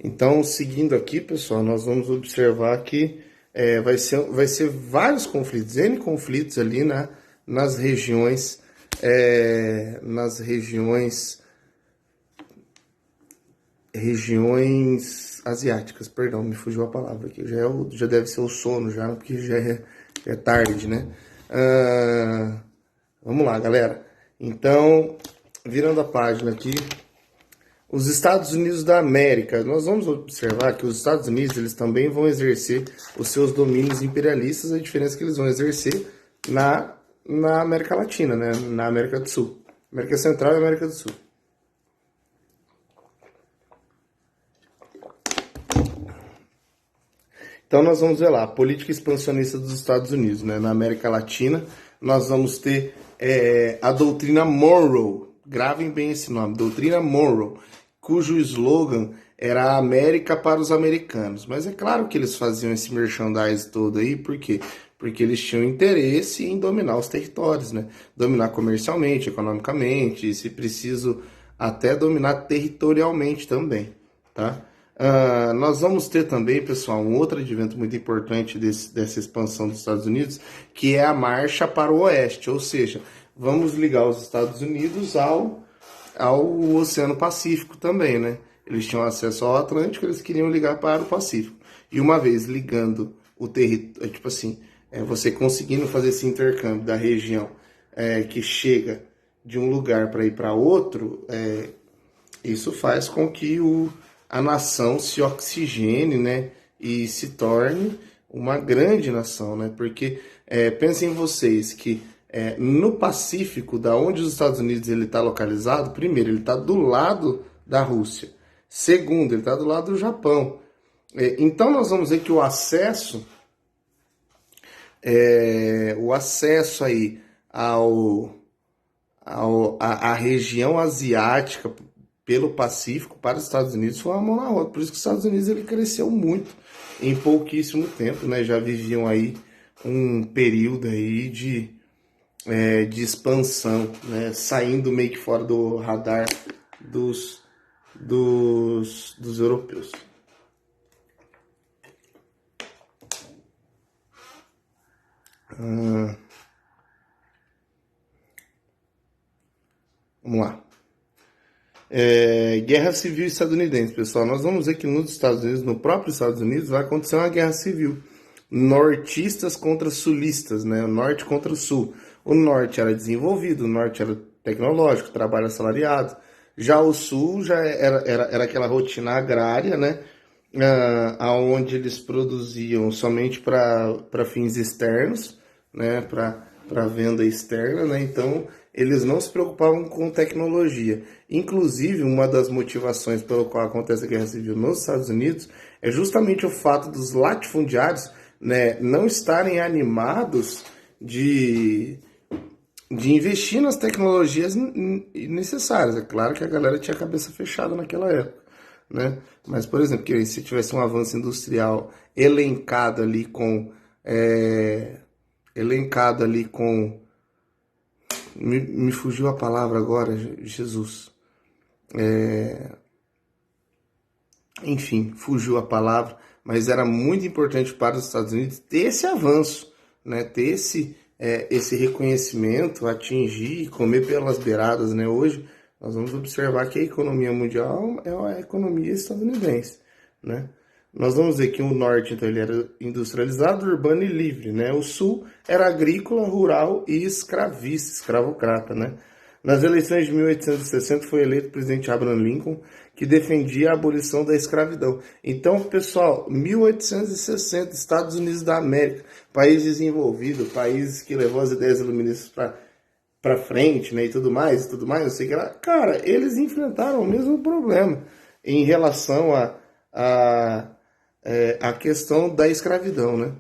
Então, seguindo aqui, pessoal, nós vamos observar que vai ser vários conflitos, N conflitos ali nas regiões, regiões asiáticas, perdão, me fugiu a palavra aqui, já deve ser o sono já, porque já é tarde, né? Vamos lá, galera. Então, virando a página aqui, os Estados Unidos da América, nós vamos observar que os Estados Unidos eles também vão exercer os seus domínios imperialistas, a diferença é que eles vão exercer na América Latina, né? Na América do Sul, América Central e América do Sul. Então nós vamos ver lá, a política expansionista dos Estados Unidos, né? Na América Latina, nós vamos ter a doutrina Monroe, gravem bem esse nome, doutrina Monroe, cujo slogan era a América para os americanos. Mas é claro que eles faziam esse merchandise todo aí, por quê? Porque eles tinham interesse em dominar os territórios, né? Dominar comercialmente, economicamente, e se preciso até dominar territorialmente também, tá? Nós vamos ter também, pessoal, um outro advento muito importante dessa expansão dos Estados Unidos, que é a marcha para o oeste, ou seja, vamos ligar os Estados Unidos ao Oceano Pacífico também, né? Eles tinham acesso ao Atlântico, eles queriam ligar para o Pacífico. E uma vez ligando o território, tipo assim, você conseguindo fazer esse intercâmbio da região que chega de um lugar para ir para outro, isso faz com que a nação se oxigene, né, e se torne uma grande nação, né, porque pensem vocês que no Pacífico, da onde os Estados Unidos ele está localizado, primeiro, ele está do lado da Rússia, segundo, ele está do lado do Japão. Então nós vamos ver que o acesso aí à região asiática pelo Pacífico para os Estados Unidos foi uma mão na roda. Por isso que os Estados Unidos ele cresceu muito em pouquíssimo tempo, né? Já viviam aí um período aí de expansão, né? Saindo meio que fora do radar dos europeus. Vamos lá. Guerra civil estadunidense, pessoal. Nós vamos ver que nos Estados Unidos, no próprio Estados Unidos, vai acontecer uma guerra civil. Nortistas contra sulistas, né? O norte contra o sul. O norte era desenvolvido, o norte era tecnológico, trabalho assalariado. Já o sul já era aquela rotina agrária, né? Onde eles produziam somente para fins externos, né? Para venda externa, né? Então eles não se preocupavam com tecnologia. Inclusive, uma das motivações pelo qual acontece a Guerra Civil nos Estados Unidos é justamente o fato dos latifundiários, né, não estarem animados de investir nas tecnologias necessárias. É claro que a galera tinha a cabeça fechada naquela época, né? Mas, por exemplo, que se tivesse um avanço industrial elencado ali com... Me fugiu a palavra agora, Jesus. Enfim, fugiu a palavra, mas era muito importante para os Estados Unidos ter esse avanço, né? Ter esse reconhecimento, atingir e comer pelas beiradas, né? Hoje nós vamos observar que a economia mundial é a economia estadunidense, né? Nós vamos ver que o norte, então, ele era industrializado, urbano e livre, né? O sul era agrícola, rural e escravista, escravocrata, né? Nas eleições de 1860 foi eleito o presidente Abraham Lincoln, que defendia a abolição da escravidão. Então, pessoal, 1860, Estados Unidos da América, país desenvolvido, país que levou as ideias iluministas para frente, né, e tudo mais, não sei o que lá. Cara, eles enfrentaram o mesmo problema em relação a questão da escravidão, né?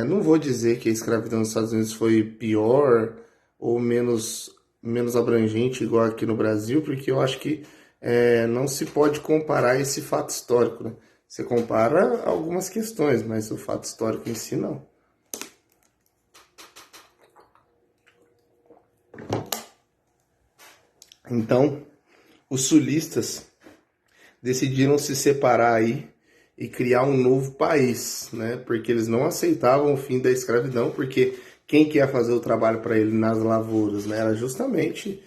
Não vou dizer que a escravidão nos Estados Unidos foi pior ou menos abrangente igual aqui no Brasil, porque eu acho que não se pode comparar esse fato histórico, né? Você compara algumas questões, mas o fato histórico em si não. Então, os sulistas decidiram se separar aí e criar um novo país, né? Porque eles não aceitavam o fim da escravidão, porque quem que ia fazer o trabalho para ele nas lavouras, né? Era justamente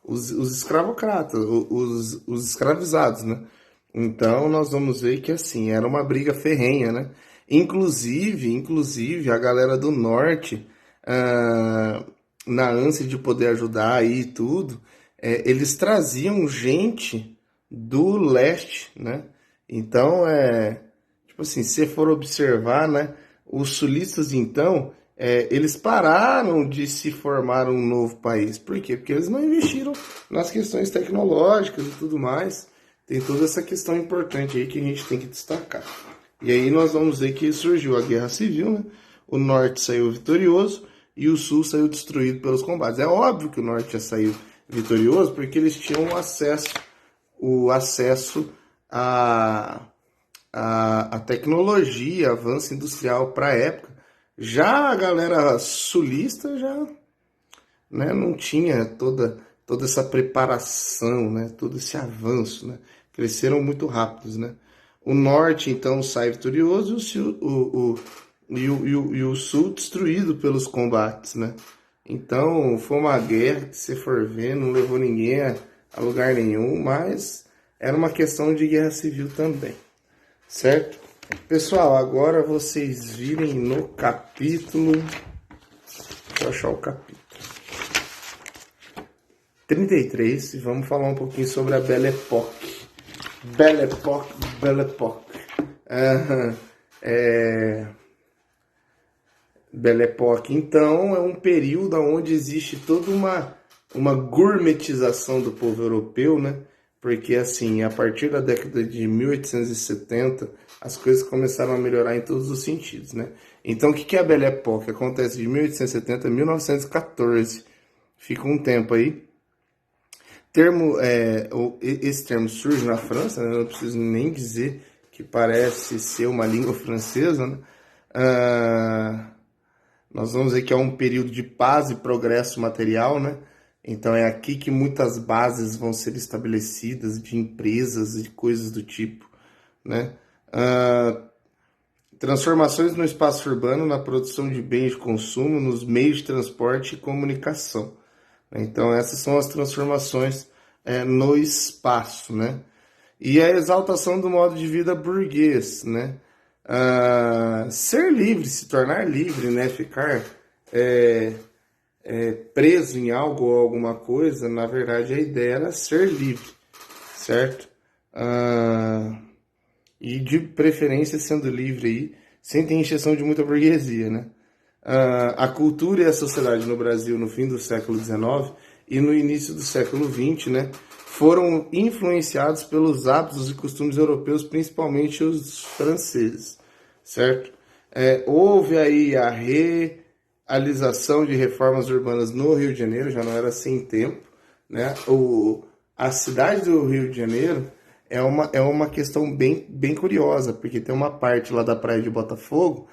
os escravocratas, os escravizados, né? Então nós vamos ver que assim, era uma briga ferrenha, né? Inclusive a galera do norte, na ânsia de poder ajudar aí e tudo, eles traziam gente do leste, né? Então, tipo assim, se você for observar, né, os sulistas, então, eles pararam de se formar um novo país. Por quê? Porque eles não investiram nas questões tecnológicas e tudo mais. Tem toda essa questão importante aí que a gente tem que destacar. E aí nós vamos ver que surgiu a Guerra Civil, né? O norte saiu vitorioso e o sul saiu destruído pelos combates. É óbvio que o norte já saiu vitorioso porque eles tinham o acesso a tecnologia, avanço industrial para a época. Já a galera sulista já, né, não tinha toda essa preparação, né, todo esse avanço, né, cresceram muito rápidos, né. O norte então sai vitorioso e o sul destruído pelos combates, né. Então foi uma guerra que, se for ver, não levou ninguém a lugar nenhum, mas era uma questão de guerra civil também, certo? Pessoal, agora vocês virem no capítulo, deixa eu achar o capítulo 33, e vamos falar um pouquinho sobre a Belle Époque. Belle Époque, Belle Époque. Belle Époque, então, é um período onde existe toda uma gourmetização do povo europeu, né? Porque, assim, a partir da década de 1870, as coisas começaram a melhorar em todos os sentidos, né? Então, o que é a Belle Époque? Acontece de 1870 a 1914. Fica um tempo aí. Esse termo surge na França, né? Eu não preciso nem dizer que parece ser uma língua francesa, né? Nós vamos ver que é um período de paz e progresso material, né? Então é aqui que muitas bases vão ser estabelecidas de empresas e coisas do tipo, né? Transformações no espaço urbano, na produção de bens de consumo, nos meios de transporte e comunicação. Então essas são as transformações no espaço, né? E a exaltação do modo de vida burguês, né? Ser livre, se tornar livre, né? Ficar preso em algo ou alguma coisa, na verdade a ideia era ser livre, certo? E de preferência sendo livre aí, sem ter encheção de muita burguesia, né? A cultura e a sociedade no Brasil no fim do século XIX e no início do século XX, né, foram influenciados pelos hábitos e costumes europeus, principalmente os franceses, certo? Houve aí a realização de reformas urbanas no Rio de Janeiro, já não era sem tempo, né? A cidade do Rio de Janeiro é uma questão bem curiosa, porque tem uma parte lá da praia de Botafogo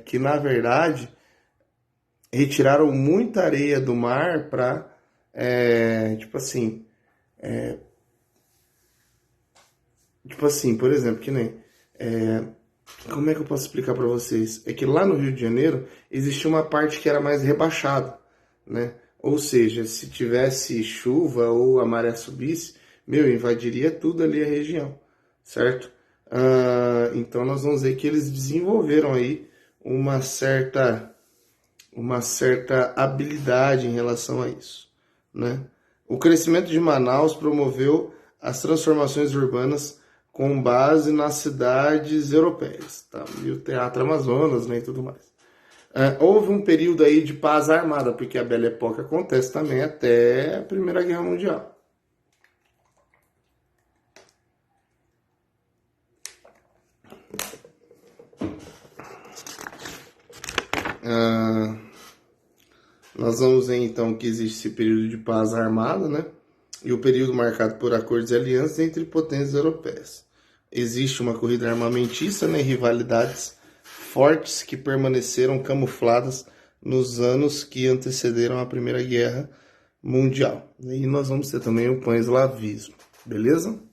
que, na verdade, retiraram muita areia do mar para, tipo assim, por exemplo, que nem... como é que eu posso explicar para vocês? É que lá no Rio de Janeiro existia uma parte que era mais rebaixada, né? Ou seja, se tivesse chuva ou a maré subisse, invadiria tudo ali a região, certo? Então nós vamos ver que eles desenvolveram aí uma certa habilidade em relação a isso, né? O crescimento de Manaus promoveu as transformações urbanas com base nas cidades europeias, tá? E o Teatro Amazonas, né, e tudo mais. Houve um período aí de paz armada, porque a Belle Époque acontece também até a Primeira Guerra Mundial. Nós vamos ver então que existe esse período de paz armada, né? E o período marcado por acordos e alianças entre potências europeias. Existe uma corrida armamentista, né? Rivalidades fortes que permaneceram camufladas nos anos que antecederam a Primeira Guerra Mundial. E nós vamos ter também o pan-eslavismo. beleza?